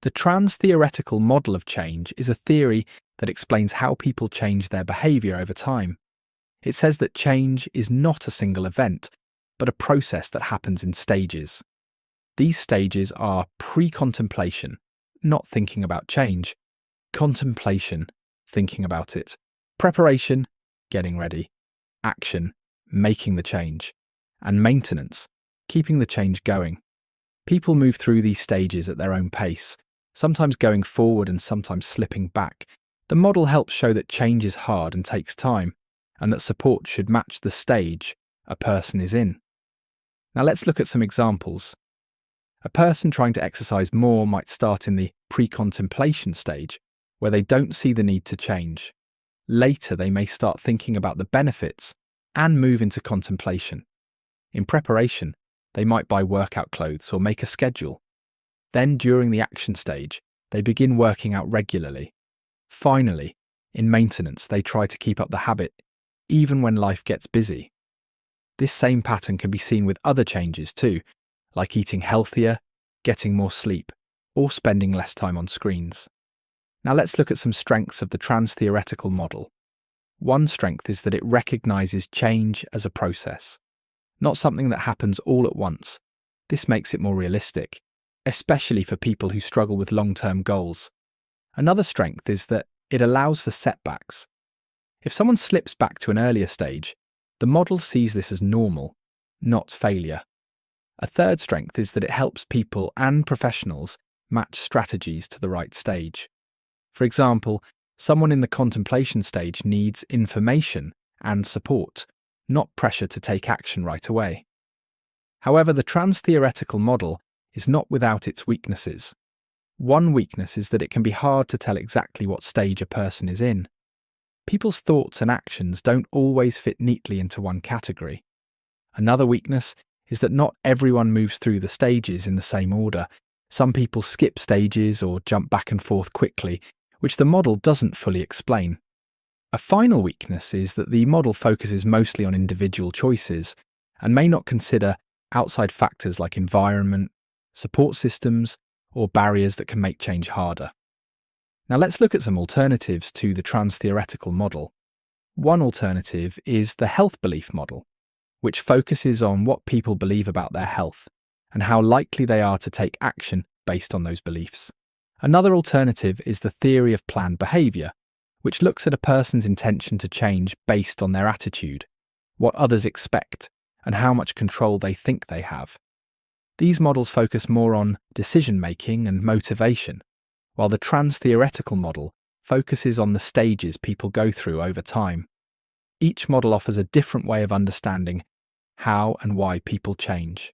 The Transtheoretical Model of Change is a theory that explains how people change their behaviour over time. It says that change is not a single event, but a process that happens in stages. These stages are pre-contemplation, not thinking about change; contemplation, thinking about it; preparation, getting ready; action, making the change; and maintenance, keeping the change going. People move through these stages at their own pace, sometimes going forward and sometimes slipping back. The model helps show that change is hard and takes time, and that support should match the stage a person is in. Now let's look at some examples. A person trying to exercise more might start in the pre-contemplation stage, where they don't see the need to change. Later, they may start thinking about the benefits and move into contemplation. In preparation, they might buy workout clothes or make a schedule. Then, during the action stage, they begin working out regularly. Finally, in maintenance, they try to keep up the habit, even when life gets busy. This same pattern can be seen with other changes too, like eating healthier, getting more sleep, or spending less time on screens. Now let's look at some strengths of the Transtheoretical model. One strength is that it recognises change as a process, not something that happens all at once. This makes it more realistic, especially for people who struggle with long-term goals. Another strength is that it allows for setbacks. If someone slips back to an earlier stage, the model sees this as normal, not failure. A third strength is that it helps people and professionals match strategies to the right stage. For example, someone in the contemplation stage needs information and support, not pressure to take action right away. However, the Transtheoretical model is not without its weaknesses. One weakness is that it can be hard to tell exactly what stage a person is in. People's thoughts and actions don't always fit neatly into one category. Another weakness is that not everyone moves through the stages in the same order. Some people skip stages or jump back and forth quickly, which the model doesn't fully explain. A final weakness is that the model focuses mostly on individual choices and may not consider outside factors like environment, support systems, or barriers that can make change harder. Now let's look at some alternatives to the Transtheoretical model. One alternative is the health belief model, which focuses on what people believe about their health and how likely they are to take action based on those beliefs. Another alternative is the theory of planned behaviour, which looks at a person's intention to change based on their attitude, what others expect, and how much control they think they have. These models focus more on decision-making and motivation, while the Transtheoretical model focuses on the stages people go through over time. Each model offers a different way of understanding how and why people change.